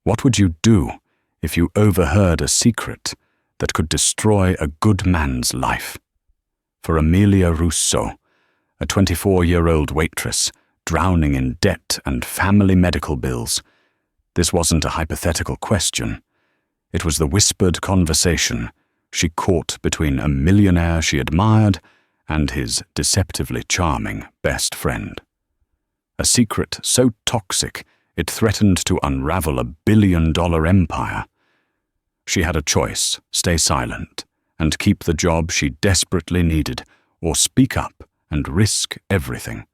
What would you do if you overheard a secret that could destroy a good man's life? For Amelia Rousseau, a 24-year-old waitress drowning in debt and family medical bills, this wasn't a hypothetical question. It was the whispered conversation she caught between a millionaire she admired and his deceptively charming best friend. A secret so toxic it threatened to unravel a billion-dollar empire. She had a choice: stay silent and keep the job she desperately needed, or speak up and risk everything.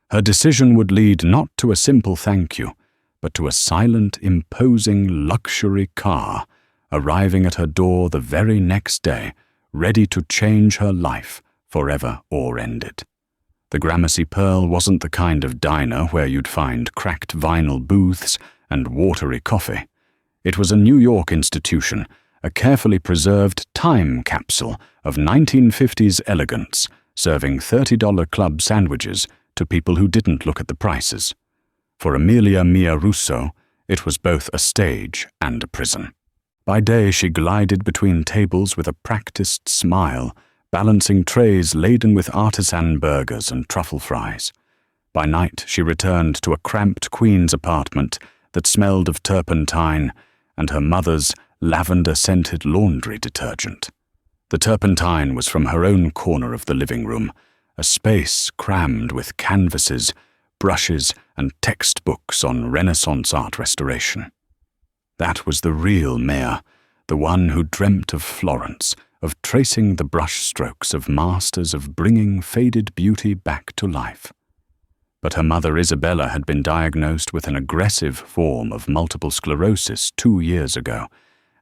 Her decision would lead not to a simple thank you, but to a silent, imposing luxury car arriving at her door the very next day, ready to change her life forever or end it. The Gramercy Pearl wasn't the kind of diner where you'd find cracked vinyl booths and watery coffee. It was a New York institution, a carefully preserved time capsule of 1950s elegance, serving $30 club sandwiches to people who didn't look at the prices. For Amelia Mia Rousseau, it was both a stage and a prison. By day she glided between tables with a practiced smile, balancing trays laden with artisan burgers and truffle fries. By night she returned to a cramped Queen's apartment that smelled of turpentine and her mother's lavender-scented laundry detergent. The turpentine was from her own corner of the living room, a space crammed with canvases, brushes, and textbooks on Renaissance art restoration. That was the real Mia, the one who dreamt of Florence, of tracing the brushstrokes of masters of bringing faded beauty back to life. But her mother Isabella had been diagnosed with an aggressive form of multiple sclerosis 2 years ago,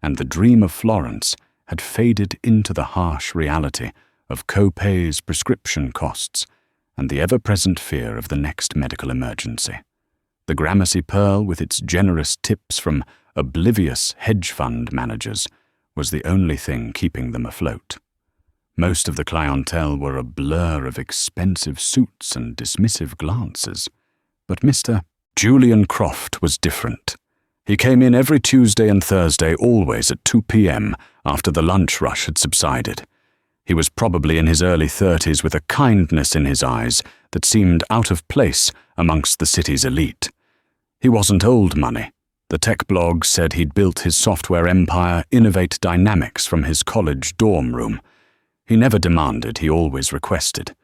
and the dream of Florence had faded into the harsh reality of co-pays, prescription costs, and the ever-present fear of the next medical emergency. The Gramercy Pearl, with its generous tips from oblivious hedge fund managers, was the only thing keeping them afloat. Most of the clientele were a blur of expensive suits and dismissive glances. But Mr. Julian Croft was different. He came in every Tuesday and Thursday, always at 2 p.m. after the lunch rush had subsided. He was probably in his early 30s with a kindness in his eyes that seemed out of place amongst the city's elite. He wasn't old money. The tech blog said he'd built his software empire Innovate Dynamics from his college dorm room. He never demanded, he always requested.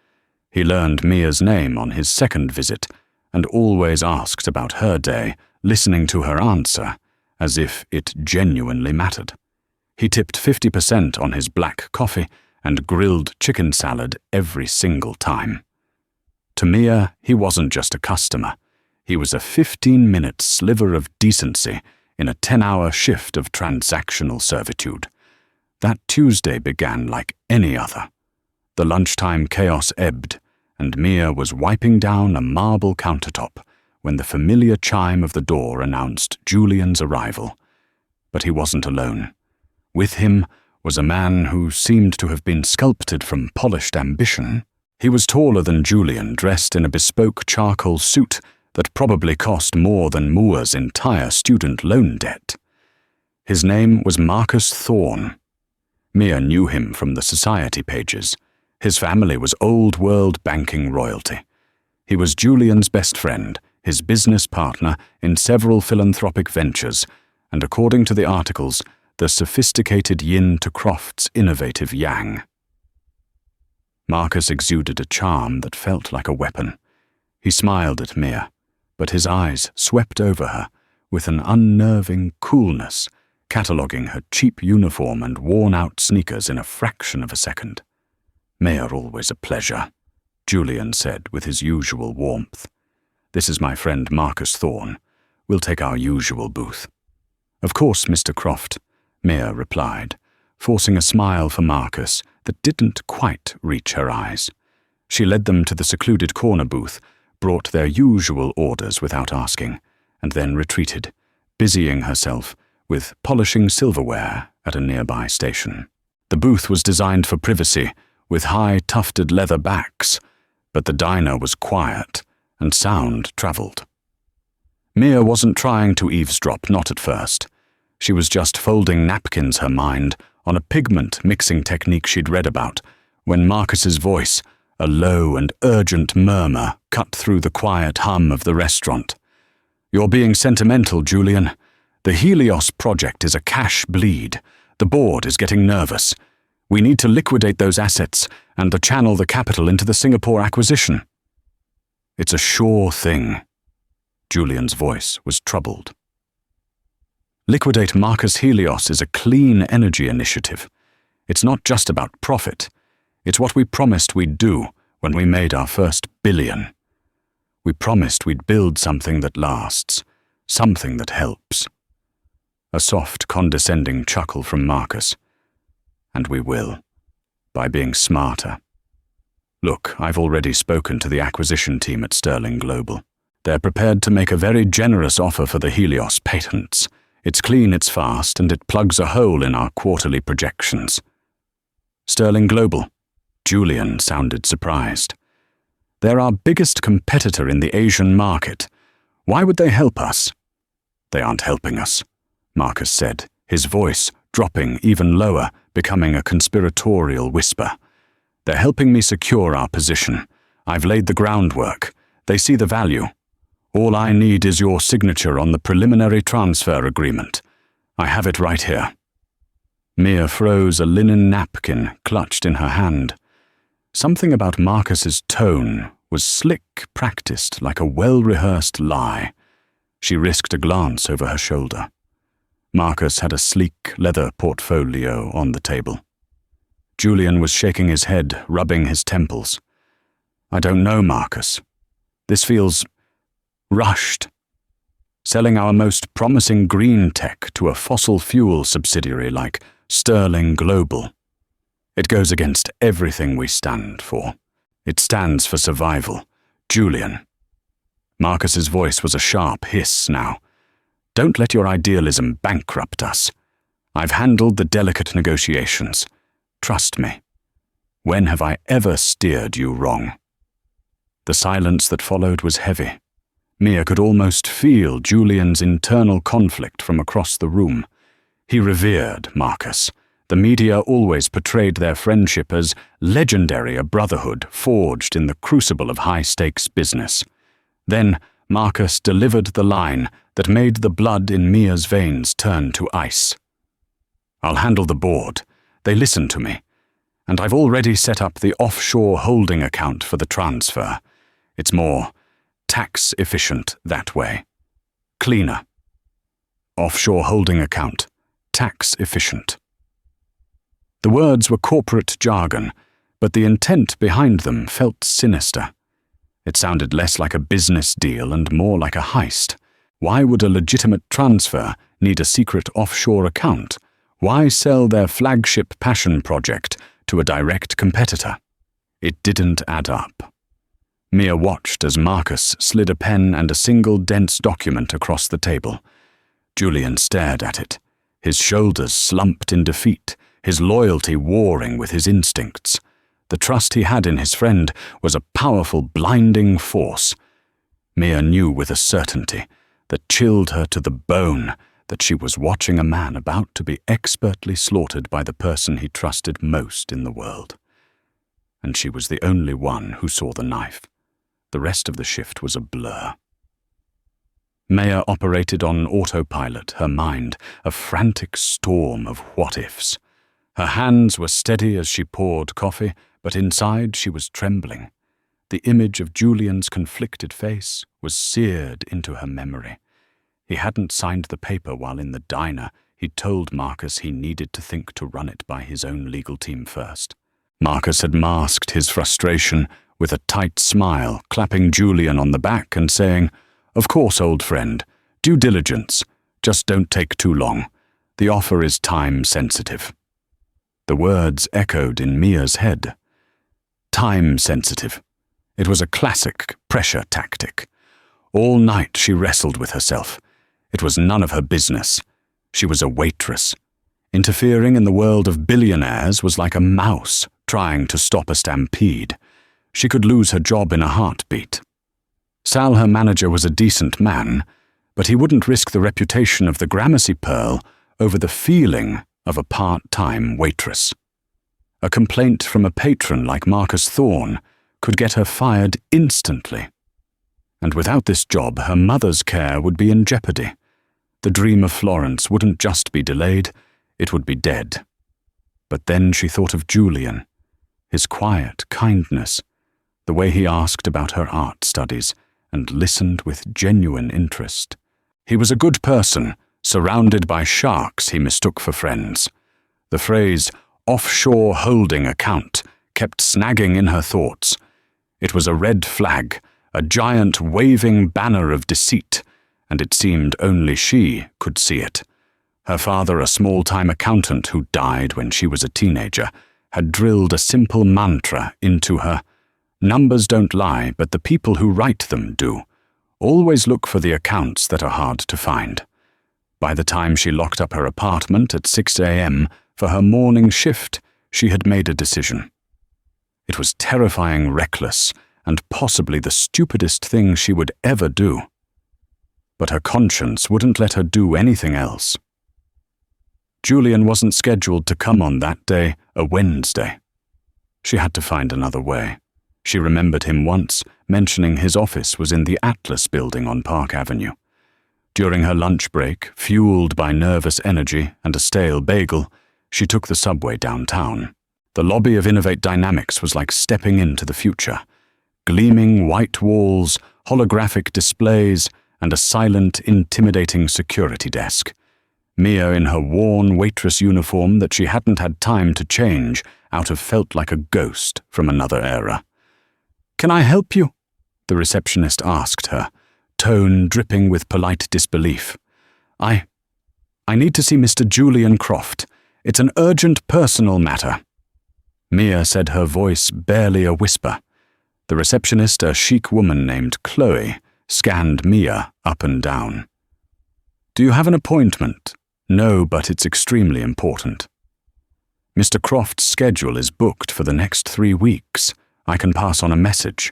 He learned Mia's name on his second visit and always asked about her day, listening to her answer as if it genuinely mattered. He tipped 50% on his black coffee and grilled chicken salad every single time. To Mia, he wasn't just a customer. He was a 15-minute sliver of decency in a 10-hour shift of transactional servitude. That Tuesday began like any other. The lunchtime chaos ebbed, and Mia was wiping down a marble countertop when the familiar chime of the door announced Julian's arrival. But he wasn't alone. With him was a man who seemed to have been sculpted from polished ambition. He was taller than Julian, dressed in a bespoke charcoal suit that probably cost more than Moore's entire student loan debt. His name was Marcus Thorne. Mia knew him from the society pages. His family was old-world banking royalty. He was Julian's best friend, his business partner in several philanthropic ventures, and according to the articles, the sophisticated yin to Croft's innovative yang. Marcus exuded a charm that felt like a weapon. He smiled at Mia, but his eyes swept over her with an unnerving coolness, cataloguing her cheap uniform and worn-out sneakers in a fraction of a second. "Mia, always a pleasure," Julian said with his usual warmth. "This is my friend Marcus Thorne. We'll take our usual booth." "Of course, Mr. Croft," Mia replied, forcing a smile for Marcus that didn't quite reach her eyes. She led them to the secluded corner booth, brought their usual orders without asking, and then retreated, busying herself with polishing silverware at a nearby station. The booth was designed for privacy, with high tufted leather backs, but the diner was quiet and sound traveled. Mia wasn't trying to eavesdrop, not at first. She was just folding napkins, her mind, on a pigment mixing technique she'd read about, when Marcus's voice, a low and urgent murmur, cut through the quiet hum of the restaurant. "You're being sentimental, Julian. The Helios project is a cash bleed. The board is getting nervous. We need to liquidate those assets and to channel the capital into the Singapore acquisition." "It's a sure thing." Julian's voice was troubled. Liquidate Marcus Helios is a clean energy initiative. It's not just about profit. It's what we promised we'd do when we made our first billion. We promised we'd build something that lasts, something that helps. A soft, condescending chuckle from Marcus. "And we will, by being smarter. Look, I've already spoken to the acquisition team at Sterling Global. They're prepared to make a very generous offer for the Helios patents. It's clean, it's fast, and it plugs a hole in our quarterly projections." "Sterling Global?" Julian sounded surprised. "They're our biggest competitor in the Asian market. Why would they help us?" "They aren't helping us," Marcus said, his voice dropping even lower, becoming a conspiratorial whisper. "They're helping me secure our position. I've laid the groundwork. They see the value. All I need is your signature on the preliminary transfer agreement. I have it right here." Mia froze, a linen napkin clutched in her hand. Something about Marcus's tone was slick, practiced, like a well-rehearsed lie. She risked a glance over her shoulder. Marcus had a sleek leather portfolio on the table. Julian was shaking his head, rubbing his temples. "I don't know, Marcus. This feels rushed. Selling our most promising green tech to a fossil fuel subsidiary like Sterling Global. It goes against everything we stand for. It stands for survival. Julian." Marcus's voice was a sharp hiss now. "Don't let your idealism bankrupt us. I've handled the delicate negotiations. Trust me. When have I ever steered you wrong?" The silence that followed was heavy. Mia could almost feel Julian's internal conflict from across the room. He revered Marcus. The media always portrayed their friendship as legendary, a brotherhood forged in the crucible of high-stakes business. Then Marcus delivered the line that made the blood in Mia's veins turn to ice. "I'll handle the board. They listen to me. And I've already set up the offshore holding account for the transfer. It's more tax efficient that way. Cleaner. Offshore holding account. Tax efficient." The words were corporate jargon, but the intent behind them felt sinister. It sounded less like a business deal and more like a heist. Why would a legitimate transfer need a secret offshore account? Why sell their flagship passion project to a direct competitor? It didn't add up. Mia watched as Marcus slid a pen and a single dense document across the table. Julian stared at it, his shoulders slumped in defeat, his loyalty warring with his instincts. The trust he had in his friend was a powerful, blinding force. Mia knew with a certainty that chilled her to the bone that she was watching a man about to be expertly slaughtered by the person he trusted most in the world. And she was the only one who saw the knife. The rest of the shift was a blur. Maya operated on autopilot, her mind a frantic storm of what-ifs. Her hands were steady as she poured coffee, but inside she was trembling. The image of Julian's conflicted face was seared into her memory. He hadn't signed the paper while in the diner. He'd told Marcus he needed to think to run it by his own legal team first. Marcus had masked his frustration with a tight smile, clapping Julian on the back and saying, "Of course, old friend. Due diligence. Just don't take too long. The offer is time-sensitive." The words echoed in Mia's head. Time-sensitive. It was a classic pressure tactic. All night she wrestled with herself. It was none of her business. She was a waitress. Interfering in the world of billionaires was like a mouse trying to stop a stampede. She could lose her job in a heartbeat. Sal, her manager, was a decent man, but he wouldn't risk the reputation of the Gramercy Pearl over the feeling of a part-time waitress. A complaint from a patron like Marcus Thorne could get her fired instantly. And without this job, her mother's care would be in jeopardy. The dream of Florence wouldn't just be delayed, it would be dead. But then she thought of Julian, his quiet kindness, the way he asked about her art studies and listened with genuine interest. He was a good person, surrounded by sharks he mistook for friends. The phrase, offshore holding account, kept snagging in her thoughts. It was a red flag, a giant waving banner of deceit, and it seemed only she could see it. Her father, a small-time accountant who died when she was a teenager, had drilled a simple mantra into her. Numbers don't lie, but the people who write them do. Always look for the accounts that are hard to find. By the time she locked up her apartment at 6 a.m. for her morning shift, she had made a decision. It was terrifying, reckless, and possibly the stupidest thing she would ever do. But her conscience wouldn't let her do anything else. Julian wasn't scheduled to come on that day, a Wednesday. She had to find another way. She remembered him once mentioning his office was in the Atlas building on Park Avenue. During her lunch break, fueled by nervous energy and a stale bagel, she took the subway downtown. The lobby of Innovate Dynamics was like stepping into the future. Gleaming white walls, holographic displays, and a silent, intimidating security desk. Mia in her worn waitress uniform that she hadn't had time to change out of felt like a ghost from another era. "Can I help you?" the receptionist asked her, tone dripping with polite disbelief. I need to see Mr. Julian Croft. It's an urgent personal matter." Mia said, her voice barely a whisper. The receptionist, a chic woman named Chloe, scanned Mia up and down. "Do you have an appointment?" "No, but it's extremely important." "Mr. Croft's schedule is booked for the next 3 weeks. I can pass on a message."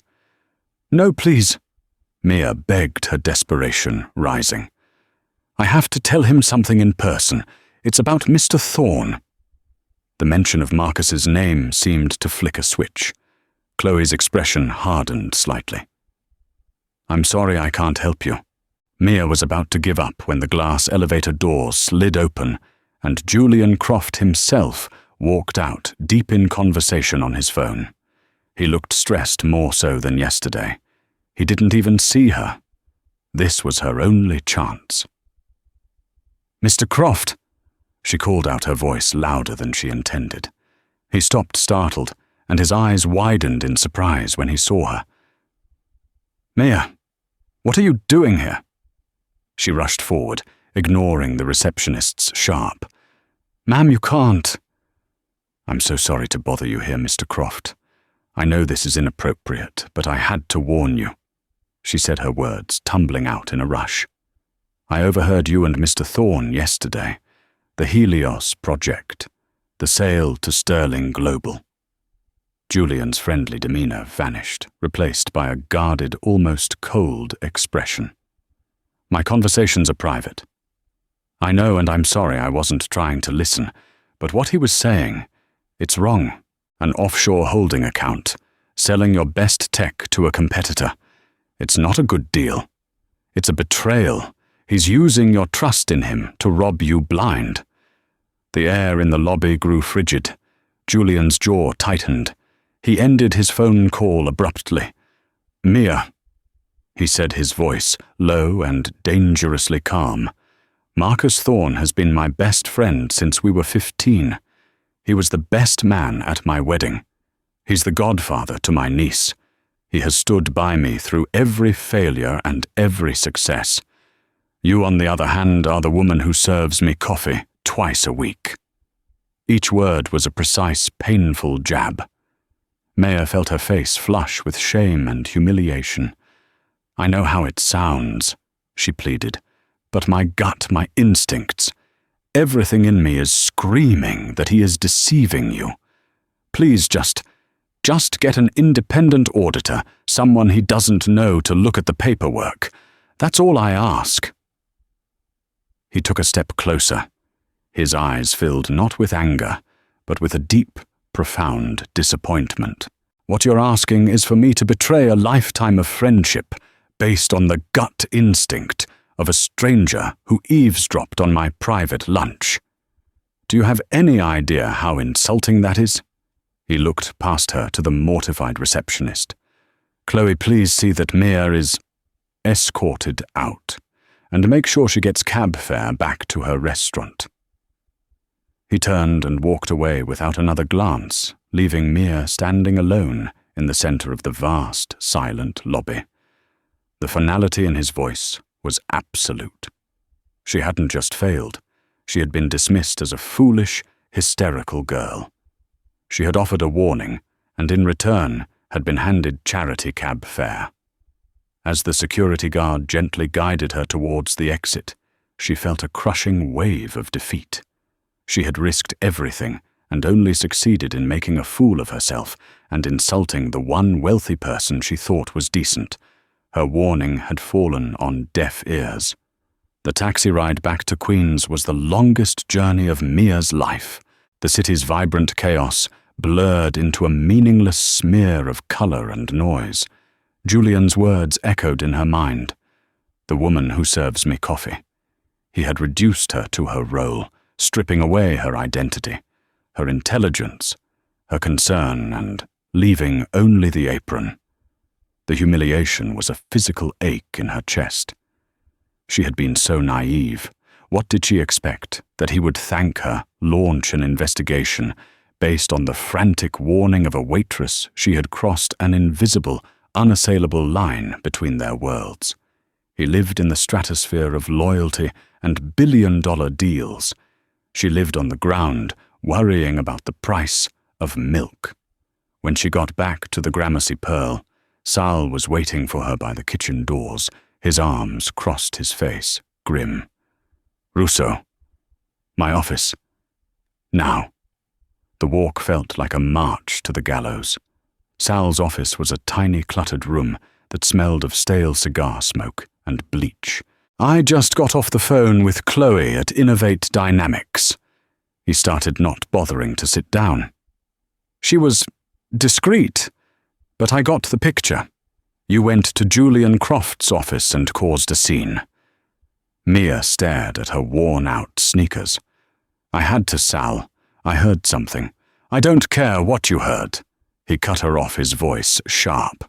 "No, please." Mia begged, her desperation rising. "I have to tell him something in person. It's about Mr. Thorne." The mention of Marcus's name seemed to flick a switch. Chloe's expression hardened slightly. "I'm sorry I can't help you." Mia was about to give up when the glass elevator doors slid open and Julian Croft himself walked out, deep in conversation on his phone. He looked stressed more so than yesterday. He didn't even see her. This was her only chance. "Mr. Croft!" She called out, her voice louder than she intended. He stopped, startled, and his eyes widened in surprise when he saw her. "Mia, what are you doing here?" She rushed forward, ignoring the receptionist's sharp. "Ma'am, you can't." "I'm so sorry to bother you here, Mr. Croft. I know this is inappropriate, but I had to warn you," she said, her words tumbling out in a rush. "I overheard you and Mr. Thorne yesterday. The Helios project. The sale to Sterling Global." Julian's friendly demeanor vanished, replaced by a guarded, almost cold expression. "My conversations are private. I know, and I'm sorry I wasn't trying to listen, but what he was saying, it's wrong. An offshore holding account, selling your best tech to a competitor. It's not a good deal. It's a betrayal. He's using your trust in him to rob you blind." The air in the lobby grew frigid. Julian's jaw tightened. He ended his phone call abruptly. "Mia," he said, his voice low and dangerously calm. "Marcus Thorne has been my best friend since we were 15. He was the best man at my wedding. He's the godfather to my niece. He has stood by me through every failure and every success. You, on the other hand, are the woman who serves me coffee twice a week." Each word was a precise, painful jab. Maya felt her face flush with shame and humiliation. "I know how it sounds," she pleaded, "but my gut, my instincts, everything in me is screaming that he is deceiving you. Please just get an independent auditor, someone he doesn't know, to look at the paperwork. That's all I ask." He took a step closer. His eyes filled not with anger, but with a deep, profound disappointment. What you're asking is for me to betray a lifetime of friendship based on the gut instinct of a stranger who eavesdropped on my private lunch. Do you have any idea how insulting that is? He looked past her to the mortified receptionist. Chloe, please see that Mia is escorted out, and make sure she gets cab fare back to her restaurant. He turned and walked away without another glance, leaving Mia standing alone in the center of the vast, silent lobby. The finality in his voice was absolute. She hadn't just failed. She had been dismissed as a foolish, hysterical girl. She had offered a warning, and in return had been handed charity cab fare. As the security guard gently guided her towards the exit, she felt a crushing wave of defeat. She had risked everything and only succeeded in making a fool of herself and insulting the one wealthy person she thought was decent. Her warning had fallen on deaf ears. The taxi ride back to Queens was the longest journey of Mia's life. The city's vibrant chaos blurred into a meaningless smear of color and noise. Julian's words echoed in her mind. The woman who serves me coffee. He had reduced her to her role, stripping away her identity, her intelligence, her concern, and leaving only the apron. The humiliation was a physical ache in her chest. She had been so naive. What did she expect? That he would thank her, launch an investigation, based on the frantic warning of a waitress she had crossed an invisible, unassailable line between their worlds. He lived in the stratosphere of loyalty and billion-dollar deals. She lived on the ground, worrying about the price of milk. When she got back to the Gramercy Pearl, Sal was waiting for her by the kitchen doors. His arms crossed his face, grim. "Russo. My office. Now." The walk felt like a march to the gallows. Sal's office was a tiny cluttered room that smelled of stale cigar smoke and bleach. "I just got off the phone with Chloe at Innovate Dynamics." He started not bothering to sit down. "She was discreet, but I got the picture. You went to Julian Croft's office and caused a scene." Mia stared at her worn-out sneakers. "I had to, Sal. I heard something. I don't care what you heard." He cut her off, his voice sharp.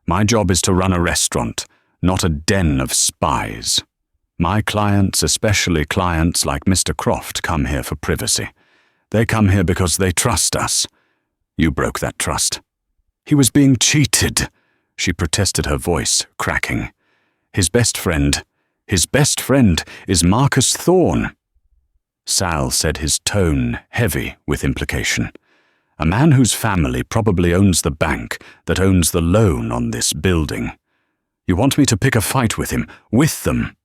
"My job is to run a restaurant, not a den of spies. My clients, especially clients like Mr. Croft, come here for privacy. They come here because they trust us. You broke that trust." "He was being cheated," she protested, her voice cracking. His best friend is Marcus Thorne." Sal said, his tone heavy with implication. "A man whose family probably owns the bank that owns the loan on this building. You want me to pick a fight with him, with them?"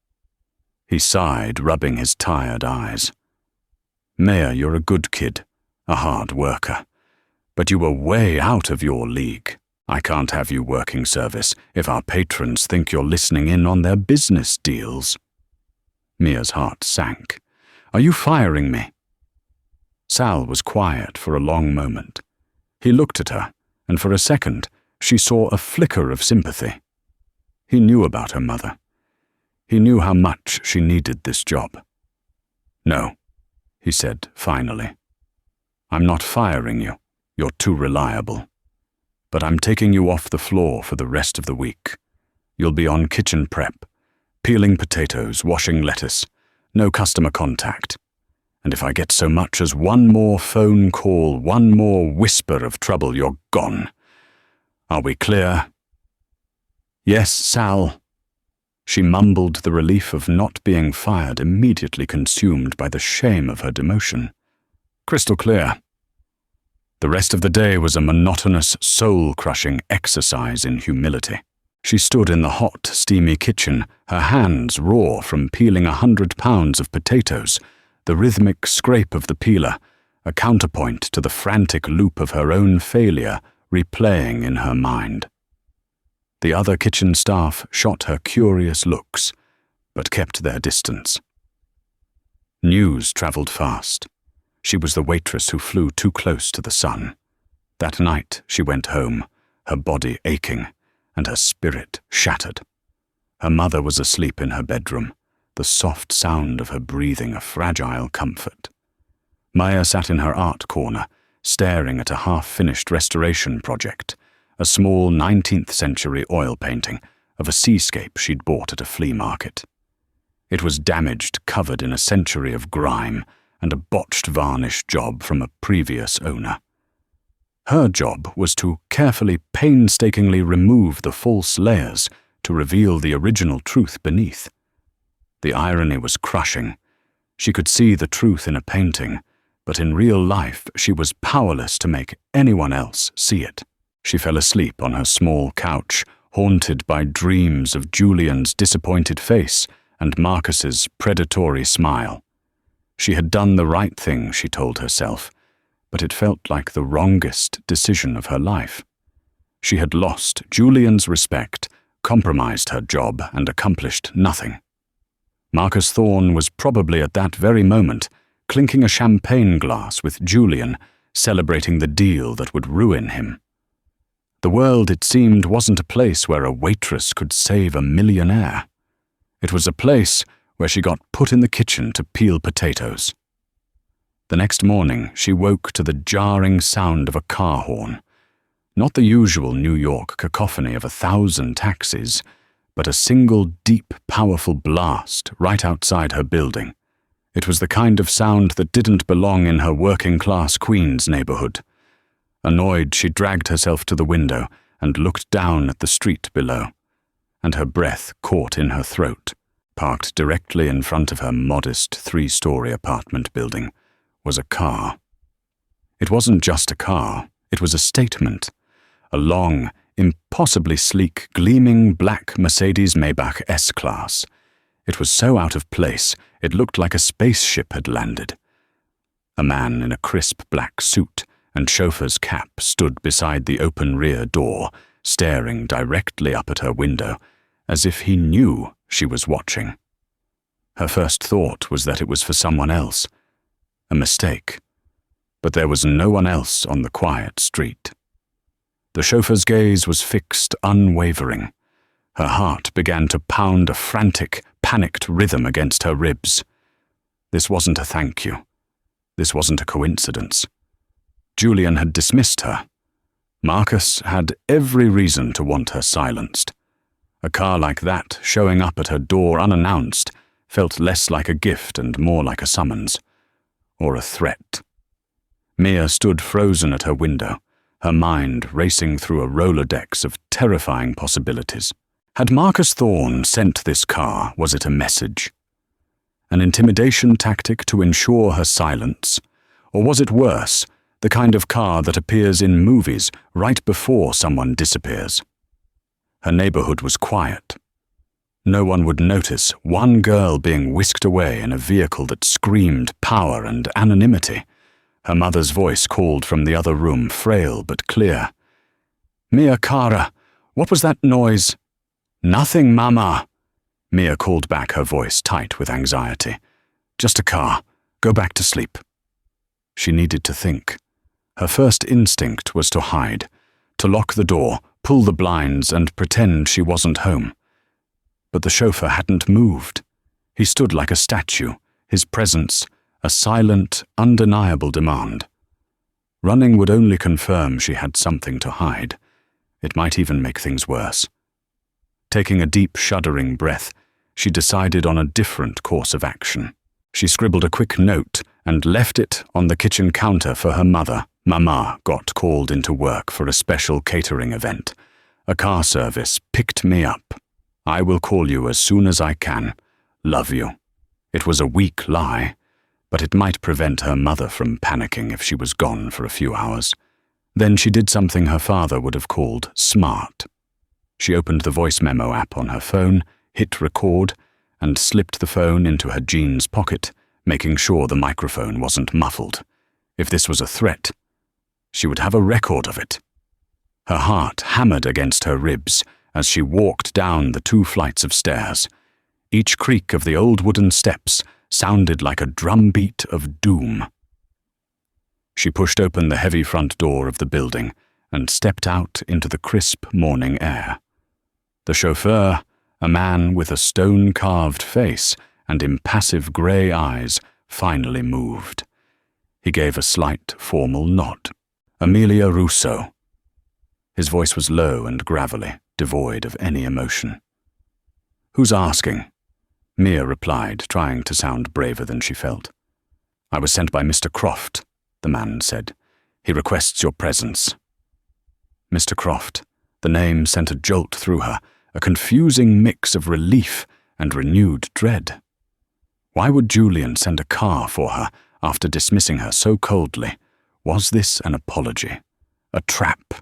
He sighed, rubbing his tired eyes. "Mayor, you're a good kid, a hard worker. But you were way out of your league. I can't have you working service if our patrons think you're listening in on their business deals." Mia's heart sank. "Are you firing me?" Sal was quiet for a long moment. He looked at her, and for a second she saw a flicker of sympathy. He knew about her mother. He knew how much she needed this job. "No," he said finally. "I'm not firing you. You're too reliable. But I'm taking you off the floor for the rest of the week. You'll be on kitchen prep, peeling potatoes, washing lettuce, no customer contact. And if I get so much as one more phone call, one more whisper of trouble, you're gone. Are we clear?" "Yes, Sal." She mumbled, the relief of not being fired immediately consumed by the shame of her demotion. "Crystal clear." The rest of the day was a monotonous, soul-crushing exercise in humility. She stood in the hot, steamy kitchen, her hands raw from peeling 100 pounds of potatoes, the rhythmic scrape of the peeler, a counterpoint to the frantic loop of her own failure replaying in her mind. The other kitchen staff shot her curious looks, but kept their distance. News traveled fast. She was the waitress who flew too close to the sun. That night she went home, her body aching and her spirit shattered. Her mother was asleep in her bedroom, the soft sound of her breathing a fragile comfort. Maya sat in her art corner, staring at a half-finished restoration project, a small 19th-century oil painting of a seascape she'd bought at a flea market. It was damaged, covered in a century of grime and a botched varnish job from a previous owner. Her job was to carefully, painstakingly remove the false layers to reveal the original truth beneath. The irony was crushing. She could see the truth in a painting, but in real life she was powerless to make anyone else see it. She fell asleep on her small couch, haunted by dreams of Julian's disappointed face and Marcus's predatory smile. She had done the right thing, she told herself, but it felt like the wrongest decision of her life. She had lost Julian's respect, compromised her job, and accomplished nothing. Marcus Thorne was probably at that very moment clinking a champagne glass with Julian, celebrating the deal that would ruin him. The world, it seemed, wasn't a place where a waitress could save a millionaire. It was a place where she got put in the kitchen to peel potatoes. The next morning, she woke to the jarring sound of a car horn. Not the usual New York cacophony of 1,000 taxis, but a single deep, powerful blast right outside her building. It was the kind of sound that didn't belong in her working-class Queens neighborhood. Annoyed, she dragged herself to the window and looked down at the street below, and her breath caught in her throat. Parked directly in front of her modest 3-story apartment building was a car. It wasn't just a car, it was a statement. A long, impossibly sleek, gleaming black Mercedes Maybach S-Class. It was so out of place, it looked like a spaceship had landed. A man in a crisp black suit and chauffeur's cap stood beside the open rear door, staring directly up at her window, as if he knew she was watching. Her first thought was that it was for someone else. A mistake. But there was no one else on the quiet street. The chauffeur's gaze was fixed, unwavering. Her heart began to pound a frantic, panicked rhythm against her ribs. This wasn't a thank you. This wasn't a coincidence. Julian had dismissed her. Marcus had every reason to want her silenced. A car like that, showing up at her door unannounced, felt less like a gift and more like a summons. Or a threat. Mia stood frozen at her window, her mind racing through a Rolodex of terrifying possibilities. Had Marcus Thorne sent this car, was it a message? An intimidation tactic to ensure her silence? Or was it worse, the kind of car that appears in movies right before someone disappears? Her neighborhood was quiet. No one would notice one girl being whisked away in a vehicle that screamed power and anonymity. Her mother's voice called from the other room, frail but clear. "Mia cara, what was that noise?" "Nothing, Mama," Mia called back, her voice tight with anxiety. "Just a car. Go back to sleep." She needed to think. Her first instinct was to hide, to lock the door, pull the blinds, and pretend she wasn't home. But the chauffeur hadn't moved. He stood like a statue, his presence a silent, undeniable demand. Running would only confirm she had something to hide. It might even make things worse. Taking a deep, shuddering breath, she decided on a different course of action. She scribbled a quick note and left it on the kitchen counter for her mother. Mama got called into work for a special catering event. A car service picked me up. "I will call you as soon as I can. Love you." It was a weak lie, but it might prevent her mother from panicking if she was gone for a few hours. Then she did something her father would have called smart. She opened the voice memo app on her phone, hit record, and slipped the phone into her jeans pocket, making sure the microphone wasn't muffled. If this was a threat, she would have a record of it. Her heart hammered against her ribs as she walked down the 2 flights of stairs. Each creak of the old wooden steps sounded like a drumbeat of doom. She pushed open the heavy front door of the building and stepped out into the crisp morning air. The chauffeur, a man with a stone-carved face and impassive grey eyes, finally moved. He gave a slight, formal nod. "Amelia Rousseau." His voice was low and gravelly, devoid of any emotion. "Who's asking?" Mia replied, trying to sound braver than she felt. "I was sent by Mr. Croft," the man said. "He requests your presence." Mr. Croft. The name sent a jolt through her, a confusing mix of relief and renewed dread. Why would Julian send a car for her after dismissing her so coldly? Was this an apology? A trap?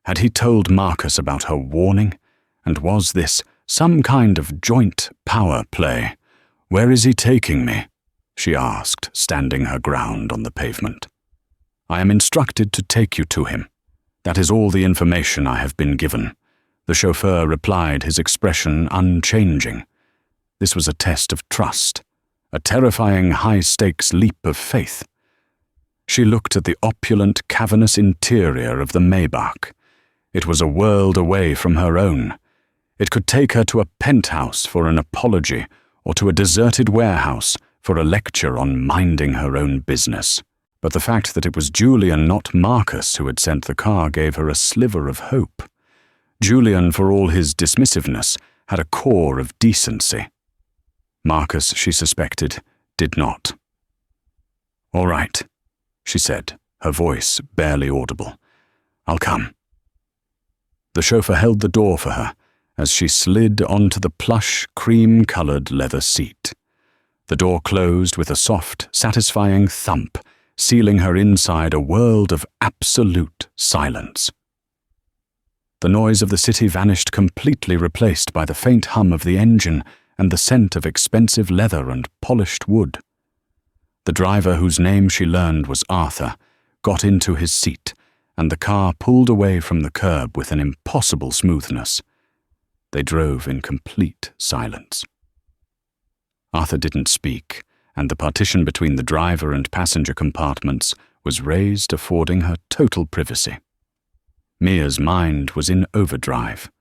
Had he told Marcus about her warning? And was this some kind of joint power play? "Where is he taking me?" she asked, standing her ground on the pavement. "I am instructed to take you to him. That is all the information I have been given," the chauffeur replied, his expression unchanging. This was a test of trust, a terrifying high-stakes leap of faith. She looked at the opulent, cavernous interior of the Maybach. It was a world away from her own. It could take her to a penthouse for an apology, or to a deserted warehouse for a lecture on minding her own business. But the fact that it was Julian, not Marcus, who had sent the car gave her a sliver of hope. Julian, for all his dismissiveness, had a core of decency. Marcus, she suspected, did not. "All right," she said, her voice barely audible. "I'll come." The chauffeur held the door for her as she slid onto the plush, cream-colored leather seat. The door closed with a soft, satisfying thump, sealing her inside a world of absolute silence. The noise of the city vanished, completely replaced by the faint hum of the engine and the scent of expensive leather and polished wood. The driver, whose name she learned was Arthur, got into his seat, and the car pulled away from the curb with an impossible smoothness. They drove in complete silence. Arthur didn't speak, and the partition between the driver and passenger compartments was raised, affording her total privacy. Mia's mind was in overdrive.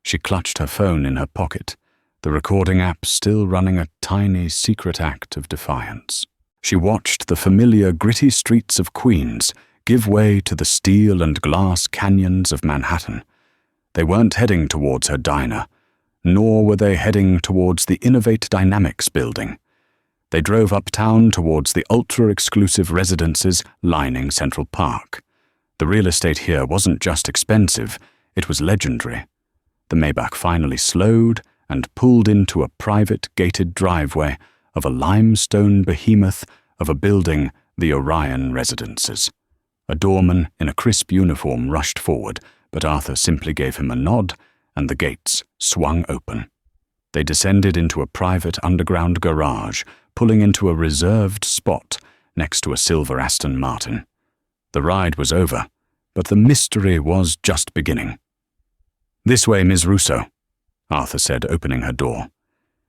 She clutched her phone in her pocket, the recording app still running a tiny secret act of defiance. She watched the familiar gritty streets of Queens give way to the steel and glass canyons of Manhattan. They weren't heading towards her diner, nor were they heading towards the Innovate Dynamics building. They drove uptown towards the ultra-exclusive residences lining Central Park. The real estate here wasn't just expensive, it was legendary. The Maybach finally slowed and pulled into a private gated driveway of a limestone behemoth of a building, the Orion Residences. A doorman in a crisp uniform rushed forward, but Arthur simply gave him a nod, and the gates swung open. They descended into a private underground garage, pulling into a reserved spot next to a silver Aston Martin. The ride was over, but the mystery was just beginning. "This way, Ms. Rousseau," Arthur said, opening her door.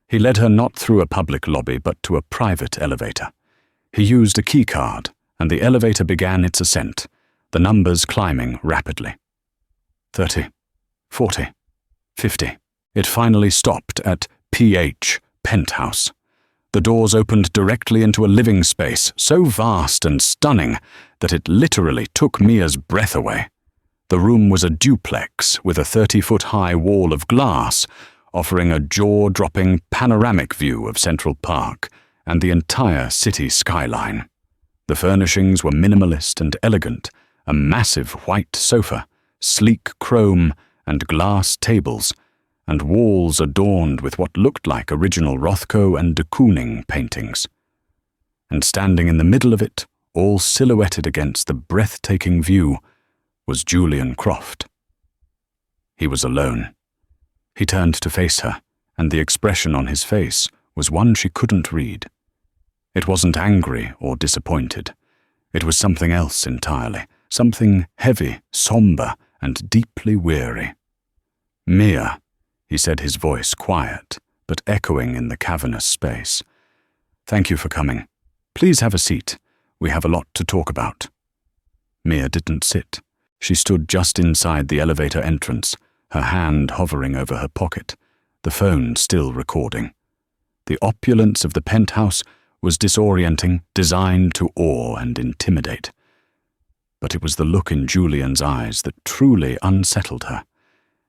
He led her not through a public lobby, but to a private elevator. He used a key card, and the elevator began its ascent, the numbers climbing rapidly. 30, 40, 50. It finally stopped at PH, Penthouse. The doors opened directly into a living space so vast and stunning that it literally took Mia's breath away. The room was a duplex with a 30-foot-high wall of glass, offering a jaw-dropping panoramic view of Central Park and the entire city skyline. The furnishings were minimalist and elegant, a massive white sofa, sleek chrome and glass tables, and walls adorned with what looked like original Rothko and de Kooning paintings. And standing in the middle of it, all silhouetted against the breathtaking view, was Julian Croft. He was alone. He turned to face her, and the expression on his face was one she couldn't read. It wasn't angry or disappointed. It was something else entirely, something heavy, somber, and deeply weary. "Mia," he said, his voice quiet, but echoing in the cavernous space. Thank you for coming. Please have a seat. We have a lot to talk about. Mia didn't sit. She stood just inside the elevator entrance, her hand hovering over her pocket, the phone still recording. The opulence of the penthouse was disorienting, designed to awe and intimidate. But it was the look in Julian's eyes that truly unsettled her.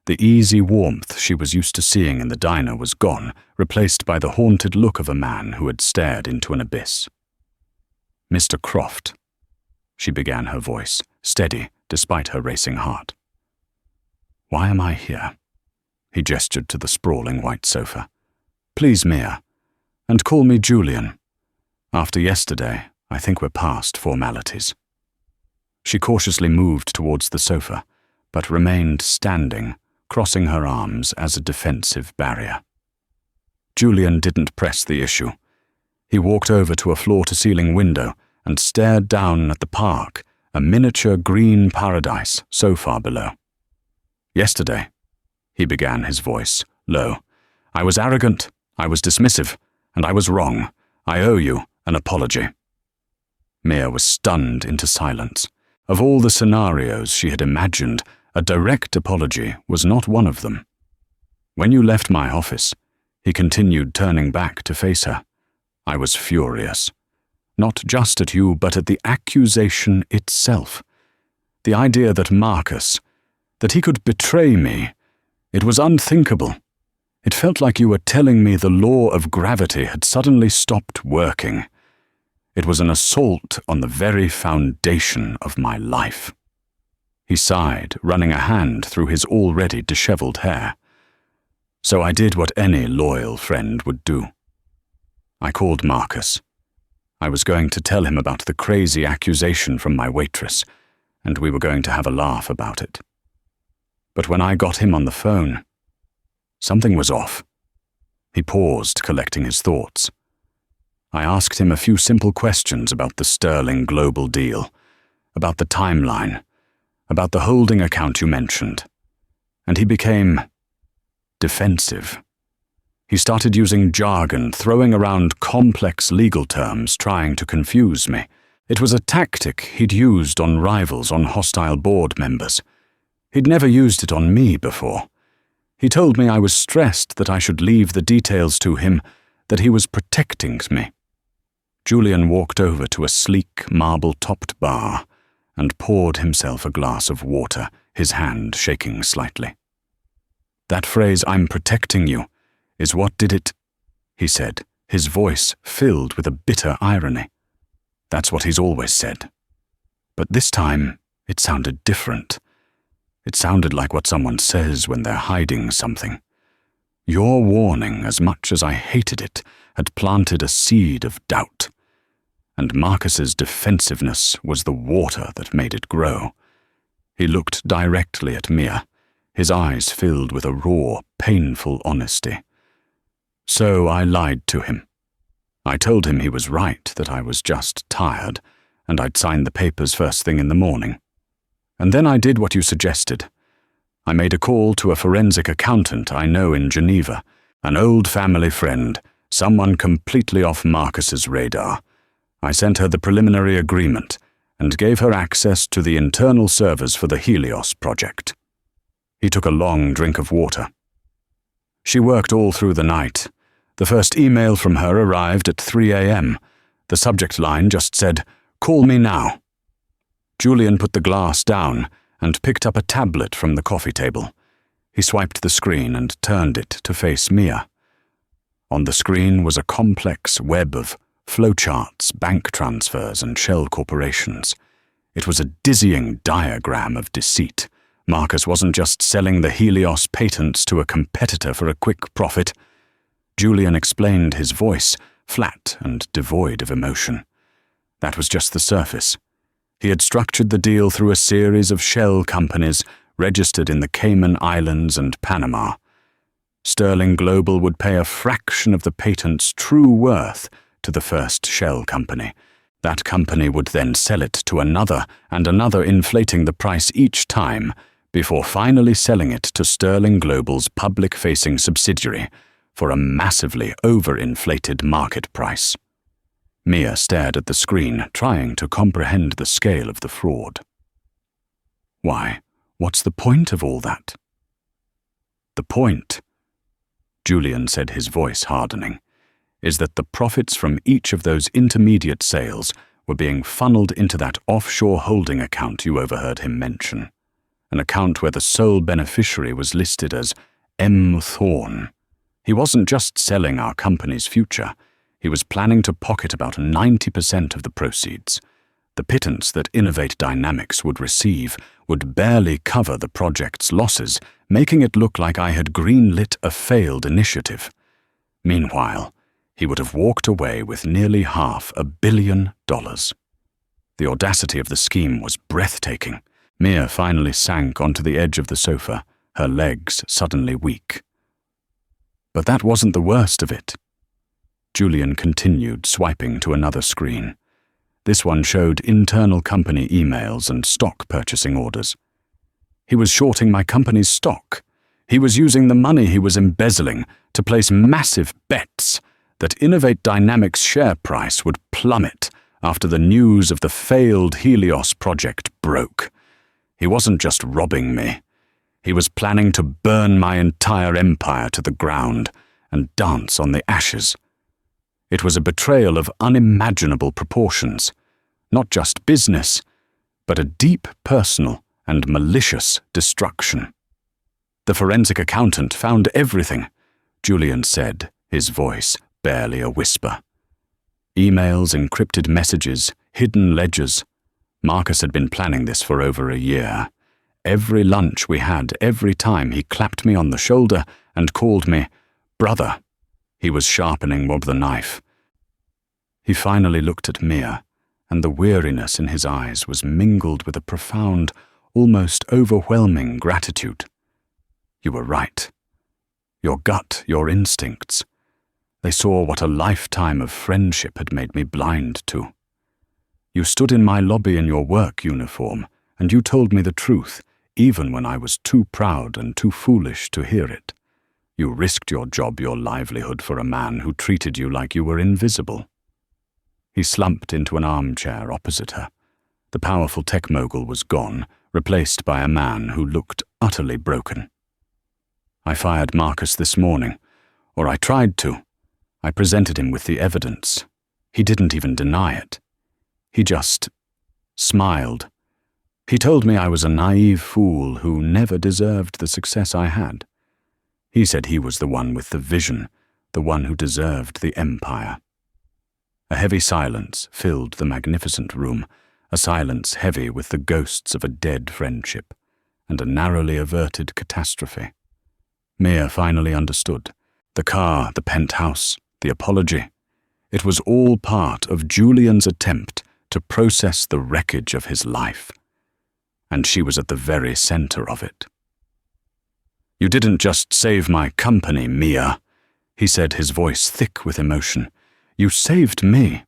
The easy warmth she was used to seeing in the diner was gone, replaced by the haunted look of a man who had stared into an abyss. "Mr. Croft," she began, her voice steady despite her racing heart. "Why am I here?" He gestured to the sprawling white sofa. "Please, Mia, and call me Julian. After yesterday, I think we're past formalities." She cautiously moved towards the sofa, but remained standing, crossing her arms as a defensive barrier. Julian didn't press the issue. He walked over to a floor-to-ceiling window and stared down at the park, a miniature green paradise so far below. "Yesterday," he began, his voice low, "I was arrogant, I was dismissive, and I was wrong. I owe you an apology." Mia was stunned into silence. Of all the scenarios she had imagined, a direct apology was not one of them. "When you left my office," he continued, turning back to face her, "I was furious. Not just at you, but at the accusation itself. The idea that Marcus, that he could betray me, it was unthinkable. It felt like you were telling me the law of gravity had suddenly stopped working. It was an assault on the very foundation of my life." He sighed, running a hand through his already disheveled hair. "So I did what any loyal friend would do. I called Marcus. I was going to tell him about the crazy accusation from my waitress, and we were going to have a laugh about it. But when I got him on the phone, something was off." He paused, collecting his thoughts. "I asked him a few simple questions about the Sterling Global deal, about the timeline, about the holding account you mentioned, and he became defensive. He started using jargon, throwing around complex legal terms, trying to confuse me. It was a tactic he'd used on rivals, on hostile board members. He'd never used it on me before. He told me I was stressed, that I should leave the details to him, that he was protecting me." Julian walked over to a sleek, marble-topped bar and poured himself a glass of water, his hand shaking slightly. "That phrase, 'I'm protecting you,' is what did it," he said, his voice filled with a bitter irony. "That's what he's always said. But this time, it sounded different. It sounded like what someone says when they're hiding something. Your warning, as much as I hated it, had planted a seed of doubt. And Marcus's defensiveness was the water that made it grow." He looked directly at Mia, his eyes filled with a raw, painful honesty. "So I lied to him. I told him he was right, that I was just tired, and I'd sign the papers first thing in the morning. And then I did what you suggested. I made a call to a forensic accountant I know in Geneva, an old family friend, someone completely off Marcus's radar. I sent her the preliminary agreement and gave her access to the internal servers for the Helios project." He took a long drink of water. "She worked all through the night. The first email from her arrived at 3 a.m. The subject line just said, 'Call me now.' Julian put the glass down and picked up a tablet from the coffee table. He swiped the screen and turned it to face Mia. On the screen was a complex web of flowcharts, bank transfers, and shell corporations. It was a dizzying diagram of deceit. Marcus wasn't just selling the Helios patents to a competitor for a quick profit. Julian explained, his voice flat and devoid of emotion. That was just the surface. He had structured the deal through a series of shell companies registered in the Cayman Islands and Panama. Sterling Global would pay a fraction of the patent's true worth to the first shell company. That company would then sell it to another and another, inflating the price each time, before finally selling it to Sterling Global's public-facing subsidiary for a massively overinflated market price. Mia stared at the screen, trying to comprehend the scale of the fraud. Why, what's the point of all that? The point, Julian said, his voice hardening, is that the profits from each of those intermediate sales were being funneled into that offshore holding account you overheard him mention, an account where the sole beneficiary was listed as M. Thorne. He wasn't just selling our company's future, he was planning to pocket about 90% of the proceeds. The pittance that Innovate Dynamics would receive would barely cover the project's losses, making it look like I had greenlit a failed initiative. Meanwhile, he would have walked away with nearly $500 million. The audacity of the scheme was breathtaking. Mia finally sank onto the edge of the sofa, her legs suddenly weak. But that wasn't the worst of it. Julian continued, swiping to another screen. This one showed internal company emails and stock purchasing orders. He was shorting my company's stock. He was using the money he was embezzling to place massive bets that Innovate Dynamics' share price would plummet after the news of the failed Helios project broke. He wasn't just robbing me. He was planning to burn my entire empire to the ground and dance on the ashes. It was a betrayal of unimaginable proportions, not just business, but a deep personal and malicious destruction. The forensic accountant found everything, Julian said, his voice barely a whisper. Emails, encrypted messages, hidden ledgers. Marcus had been planning this for over a year. Every lunch we had, every time he clapped me on the shoulder and called me brother, he was sharpening the knife. He finally looked at Mia, and the weariness in his eyes was mingled with a profound, almost overwhelming gratitude. You were right. Your gut, your instincts. They saw what a lifetime of friendship had made me blind to. You stood in my lobby in your work uniform, and you told me the truth, even when I was too proud and too foolish to hear it. You risked your job, your livelihood for a man who treated you like you were invisible. He slumped into an armchair opposite her. The powerful tech mogul was gone, replaced by a man who looked utterly broken. I fired Marcus this morning, or I tried to. I presented him with the evidence. He didn't even deny it. He just smiled. He told me I was a naive fool who never deserved the success I had. He said he was the one with the vision, the one who deserved the empire. A heavy silence filled the magnificent room, a silence heavy with the ghosts of a dead friendship and a narrowly averted catastrophe. Mia finally understood. The car, the penthouse, the apology. It was all part of Julian's attempt to process the wreckage of his life. And she was at the very center of it. You didn't just save my company, Mia, he said, his voice thick with emotion. You saved me.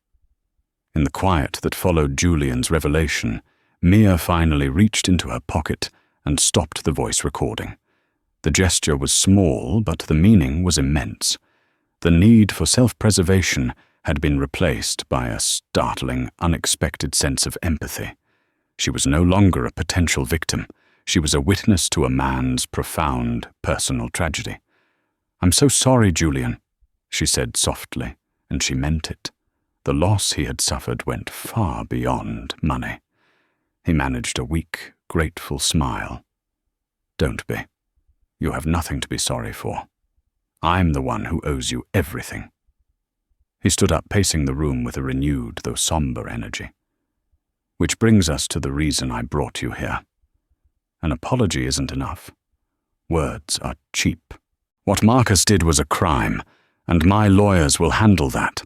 In the quiet that followed Julian's revelation, Mia finally reached into her pocket and stopped the voice recording. The gesture was small, but the meaning was immense. The need for self-preservation had been replaced by a startling, unexpected sense of empathy. She was no longer a potential victim. She was a witness to a man's profound personal tragedy. I'm so sorry, Julian, she said softly, and she meant it. The loss he had suffered went far beyond money. He managed a weak, grateful smile. Don't be. You have nothing to be sorry for. I'm the one who owes you everything. He stood up, pacing the room with a renewed, though somber energy. Which brings us to the reason I brought you here. An apology isn't enough. Words are cheap. What Marcus did was a crime, and my lawyers will handle that.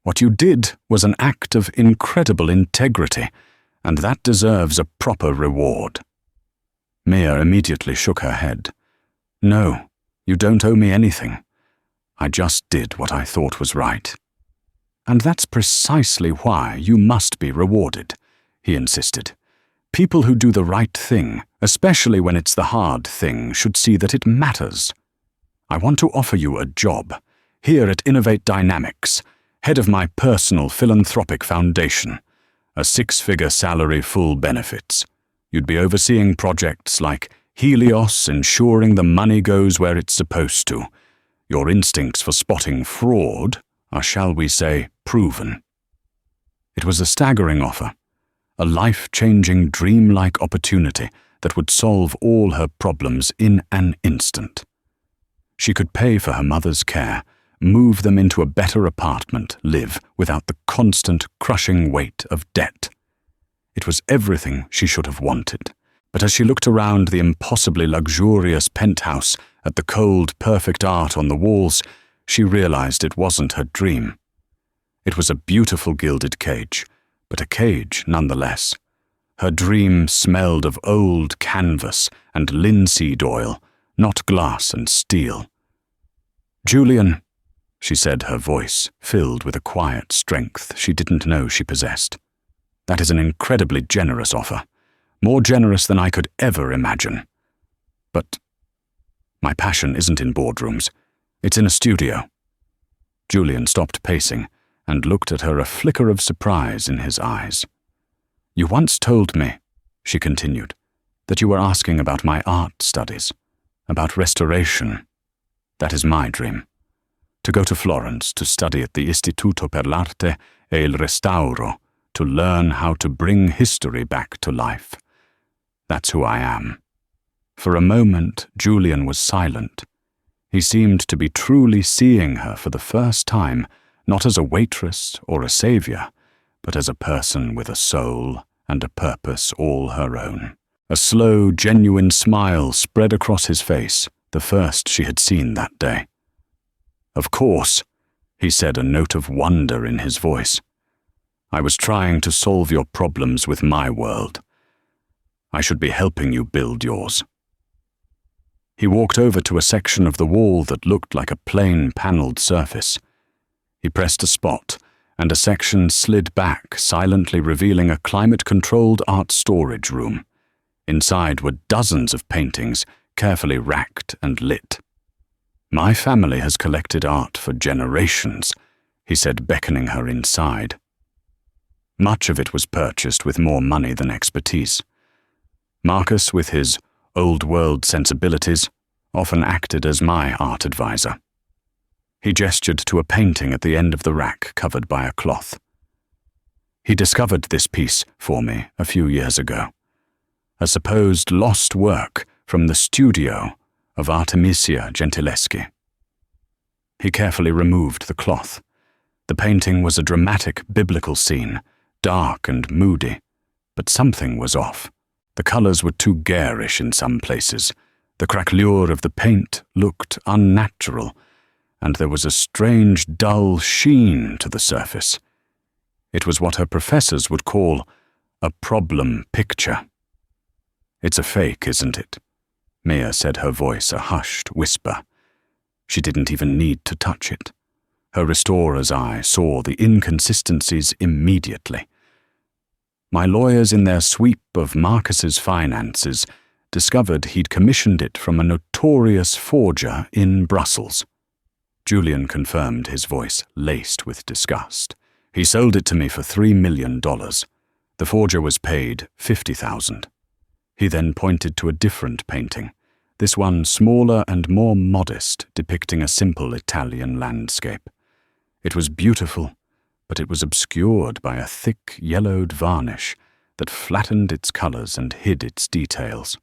What you did was an act of incredible integrity, and that deserves a proper reward. Mia immediately shook her head. No, you don't owe me anything. I just did what I thought was right. And that's precisely why you must be rewarded, he insisted. People who do the right thing, especially when it's the hard thing, should see that it matters. I want to offer you a job, here at Innovate Dynamics. head of my personal philanthropic foundation, a 6-figure salary, full benefits. You'd be overseeing projects like Helios, ensuring the money goes where it's supposed to. Your instincts for spotting fraud are, shall we say, proven. It was a staggering offer, a life-changing, dreamlike opportunity that would solve all her problems in an instant. She could pay for her mother's care, move them into a better apartment, live without the constant, crushing weight of debt. It was everything she should have wanted. But as she looked around the impossibly luxurious penthouse at the cold, perfect art on the walls, she realized it wasn't her dream. It was a beautiful gilded cage, but a cage nonetheless. Her dream smelled of old canvas and linseed oil, not glass and steel. "Julian," she said, her voice filled with a quiet strength she didn't know she possessed. "That is an incredibly generous offer. More generous than I could ever imagine. But my passion isn't in boardrooms. It's in a studio." Julian stopped pacing and looked at her, a flicker of surprise in his eyes. "You once told me," she continued, "that you were asking about my art studies, about restoration. That is my dream. To go to Florence to study at the Istituto per l'Arte e il Restauro, to learn how to bring history back to life. That's who I am." For a moment, Julian was silent. He seemed to be truly seeing her for the first time, not as a waitress or a savior, but as a person with a soul and a purpose all her own. A slow, genuine smile spread across his face, the first she had seen that day. "Of course," he said, a note of wonder in his voice. "I was trying to solve your problems with my world. I should be helping you build yours." He walked over to a section of the wall that looked like a plain paneled surface. He pressed a spot, and a section slid back, silently revealing a climate-controlled art storage room. Inside were dozens of paintings, carefully racked and lit. "My family has collected art for generations," he said, beckoning her inside. Much of it was purchased with more money than expertise. Marcus, with his old-world sensibilities, often acted as my art advisor. He gestured to a painting at the end of the rack covered by a cloth. "He discovered this piece for me a few years ago, a supposed lost work from the studio of Artemisia Gentileschi." He carefully removed the cloth. The painting was a dramatic biblical scene, dark and moody, but something was off. The colors were too garish in some places. The craquelure of the paint looked unnatural, and there was a strange, dull sheen to the surface. It was what her professors would call a problem picture. "It's a fake, isn't it?" Mia said, her voice a hushed whisper. She didn't even need to touch it. Her restorer's eye saw the inconsistencies immediately. "My lawyers, in their sweep of Marcus's finances, discovered he'd commissioned it from a notorious forger in Brussels." Julian confirmed, his voice laced with disgust. "He sold it to me for $3 million. The forger was paid $50,000. He then pointed to a different painting, this one smaller and more modest, depicting a simple Italian landscape. It was beautiful, but it was obscured by a thick, yellowed varnish that flattened its colors and hid its details.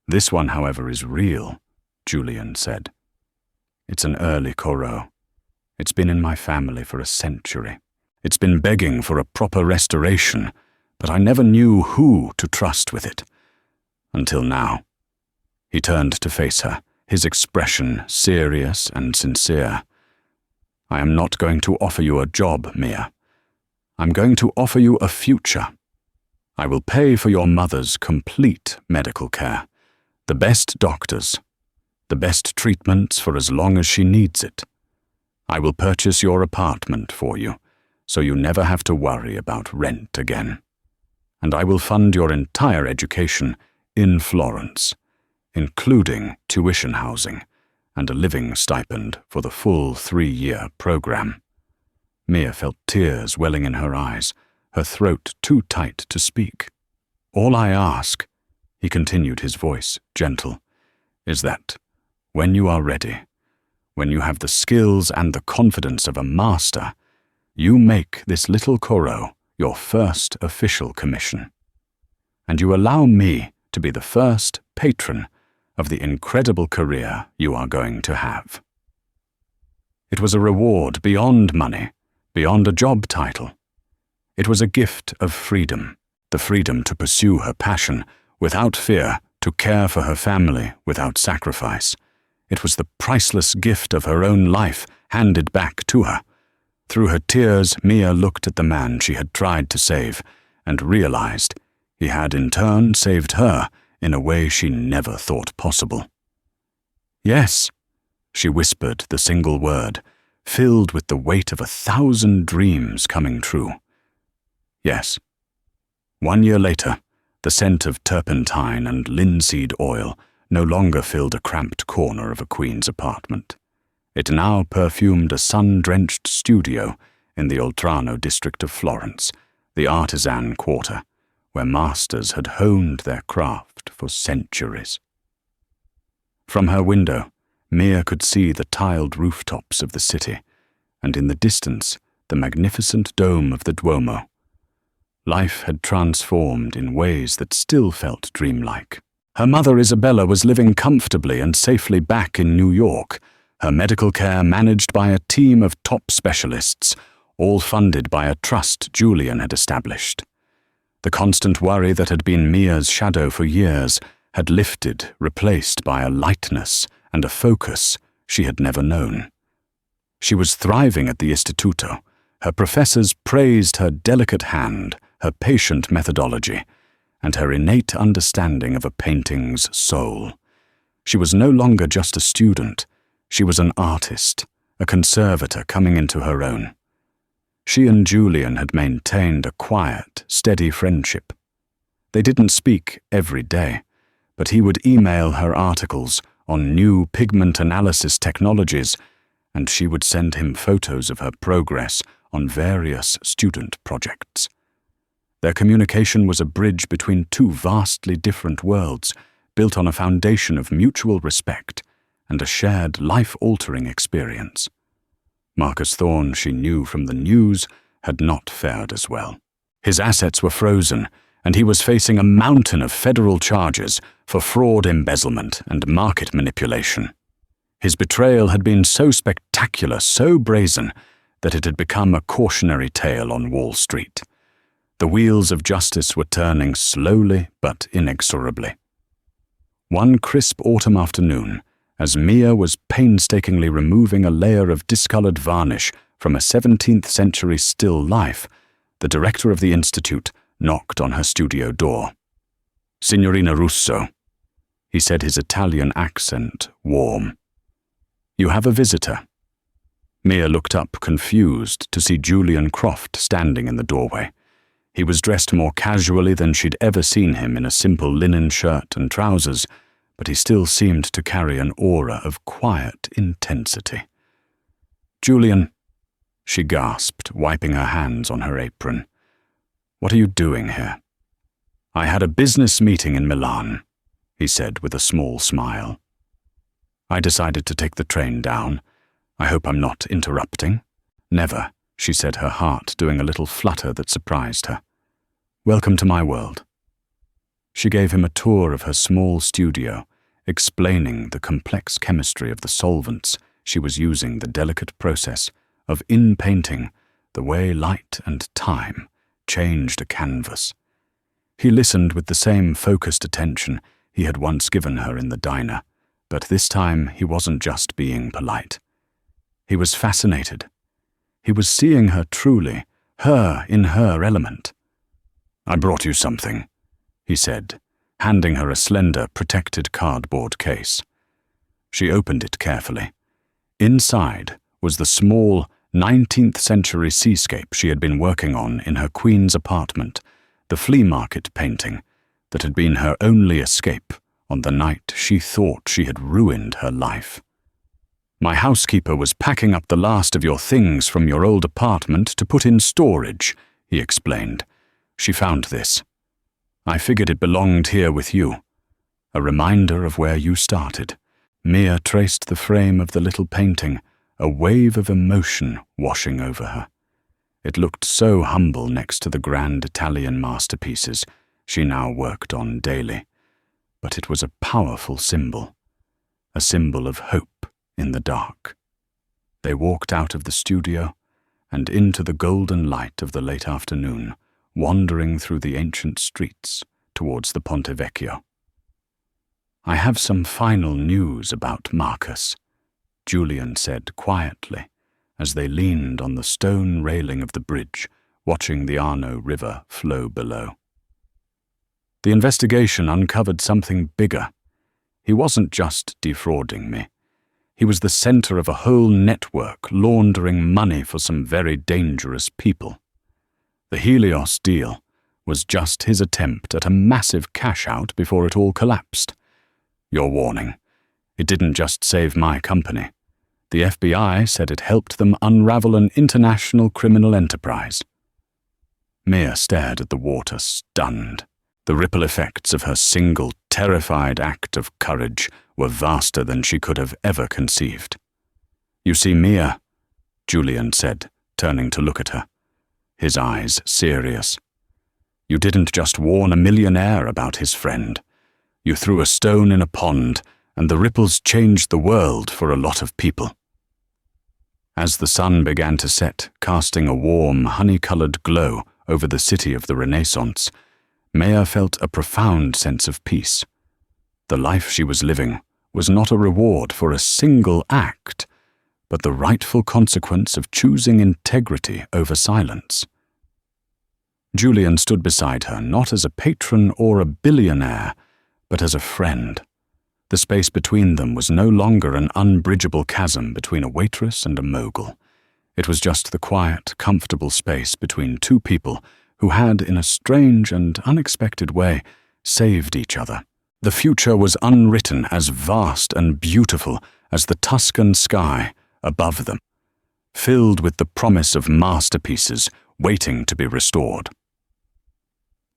"This one, however, is real," Julian said. "It's an early Corot. It's been in my family for a century. It's been begging for a proper restoration, but I never knew who to trust with it. Until now." He turned to face her, his expression serious and sincere. "I am not going to offer you a job, Mia. I'm going to offer you a future. I will pay for your mother's complete medical care, the best doctors, the best treatments for as long as she needs it. I will purchase your apartment for you, so you never have to worry about rent again. And I will fund your entire education in Florence, including tuition housing and a living stipend for the full 3-year program." Mia felt tears welling in her eyes, her throat too tight to speak. "All I ask," he continued, his voice gentle, "is that when you are ready, when you have the skills and the confidence of a master, you make this little Koro your first official commission. And you allow me to be the first patron of the incredible career you are going to have." It was a reward beyond money, beyond a job title. It was a gift of freedom, the freedom to pursue her passion without fear, to care for her family without sacrifice. It was the priceless gift of her own life handed back to her. Through her tears, Mia looked at the man she had tried to save and realized he had in turn saved her in a way she never thought possible. "Yes," she whispered the single word, filled with the weight of 1,000 dreams coming true. Yes. 1 year later, the scent of turpentine and linseed oil no longer filled a cramped corner of a queen's apartment. It now perfumed a sun-drenched studio in the Oltrarno district of Florence, the artisan quarter, where masters had honed their craft for centuries. From her window, Mia could see the tiled rooftops of the city, and in the distance, the magnificent dome of the Duomo. Life had transformed in ways that still felt dreamlike. Her mother Isabella was living comfortably and safely back in New York, her medical care managed by a team of top specialists, all funded by a trust Julian had established. The constant worry that had been Mia's shadow for years had lifted, replaced by a lightness and a focus she had never known. She was thriving at the Istituto. Her professors praised her delicate hand, her patient methodology, and her innate understanding of a painting's soul. She was no longer just a student. She was an artist, a conservator coming into her own. She and Julian had maintained a quiet, steady friendship. They didn't speak every day, but he would email her articles on new pigment analysis technologies, and she would send him photos of her progress on various student projects. Their communication was a bridge between two vastly different worlds, built on a foundation of mutual respect and a shared life-altering experience. Marcus Thorne, she knew from the news, had not fared as well. His assets were frozen, and he was facing a mountain of federal charges for fraud, embezzlement, and market manipulation. His betrayal had been so spectacular, so brazen, that it had become a cautionary tale on Wall Street. The wheels of justice were turning slowly but inexorably. One crisp autumn afternoon, as Mia was painstakingly removing a layer of discolored varnish from a 17th century still life, the director of the institute knocked on her studio door. "Signorina Russo," he said, his Italian accent warm. "You have a visitor." Mia looked up, confused, to see Julian Croft standing in the doorway. He was dressed more casually than she'd ever seen him, in a simple linen shirt and trousers, but he still seemed to carry an aura of quiet intensity. "Julian," she gasped, wiping her hands on her apron. "What are you doing here?" "I had a business meeting in Milan," he said with a small smile. "I decided to take the train down. I hope I'm not interrupting." "Never," she said, her heart doing a little flutter that surprised her. "Welcome to my world." She gave him a tour of her small studio, explaining the complex chemistry of the solvents she was using, the delicate process of in-painting, the way light and time changed a canvas. He listened with the same focused attention he had once given her in the diner, but this time he wasn't just being polite. He was fascinated. He was seeing her truly, her in her element. "I brought you something," he said, handing her a slender, protected cardboard case. She opened it carefully. Inside was the small 19th century seascape she had been working on in her Queen's apartment, the flea market painting that had been her only escape on the night she thought she had ruined her life. My housekeeper was packing up the last of your things from your old apartment to put in storage, he explained. She found this. I figured it belonged here with you. A reminder of where you started. Mia traced the frame of the little painting, a wave of emotion washing over her. It looked so humble next to the grand Italian masterpieces she now worked on daily. But it was a powerful symbol, a symbol of hope in the dark. They walked out of the studio and into the golden light of the late afternoon, wandering through the ancient streets towards the Ponte Vecchio. I have some final news about Marcus, Julian said quietly as they leaned on the stone railing of the bridge, watching the Arno River flow below. The investigation uncovered something bigger. He wasn't just defrauding me. He was the center of a whole network laundering money for some very dangerous people. The Helios deal was just his attempt at a massive cash-out before it all collapsed. Your warning. It didn't just save my company. The FBI said it helped them unravel an international criminal enterprise. Mia stared at the water, stunned. The ripple effects of her single, terrified act of courage were vaster than she could have ever conceived. You see, Mia, Julian said, turning to look at her, his eyes serious. You didn't just warn a millionaire about his friend. You threw a stone in a pond, and the ripples changed the world for a lot of people. As the sun began to set, casting a warm, honey-colored glow over the city of the Renaissance, Mia felt a profound sense of peace. The life she was living was not a reward for a single act, but the rightful consequence of choosing integrity over silence. Julian stood beside her, not as a patron or a billionaire, but as a friend. The space between them was no longer an unbridgeable chasm between a waitress and a mogul. It was just the quiet, comfortable space between two people who had, in a strange and unexpected way, saved each other. The future was unwritten, as vast and beautiful as the Tuscan sky above them, filled with the promise of masterpieces waiting to be restored.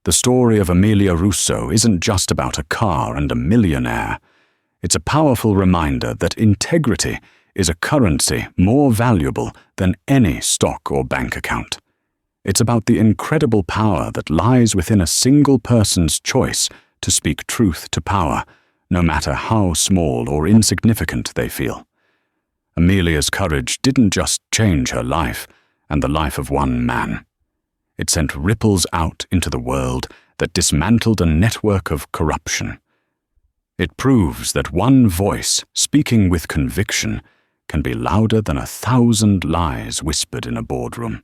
The story of Emilia Russo isn't just about a car and a millionaire. It's a powerful reminder that integrity is a currency more valuable than any stock or bank account. It's about the incredible power that lies within a single person's choice to speak truth to power, no matter how small or insignificant they feel. Emilia's courage didn't just change her life and the life of one man. It sent ripples out into the world that dismantled a network of corruption. It proves that one voice, speaking with conviction, can be louder than 1,000 lies whispered in a boardroom.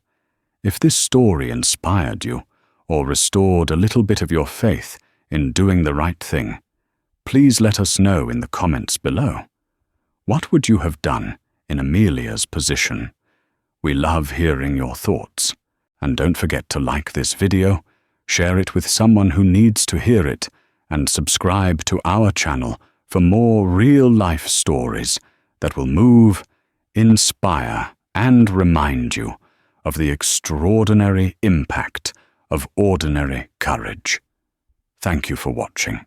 If this story inspired you, or restored a little bit of your faith in doing the right thing, please let us know in the comments below. What would you have done in Emilia's position? We love hearing your thoughts. And don't forget to like this video, share it with someone who needs to hear it, and subscribe to our channel for more real-life stories that will move, inspire, and remind you of the extraordinary impact of ordinary courage. Thank you for watching.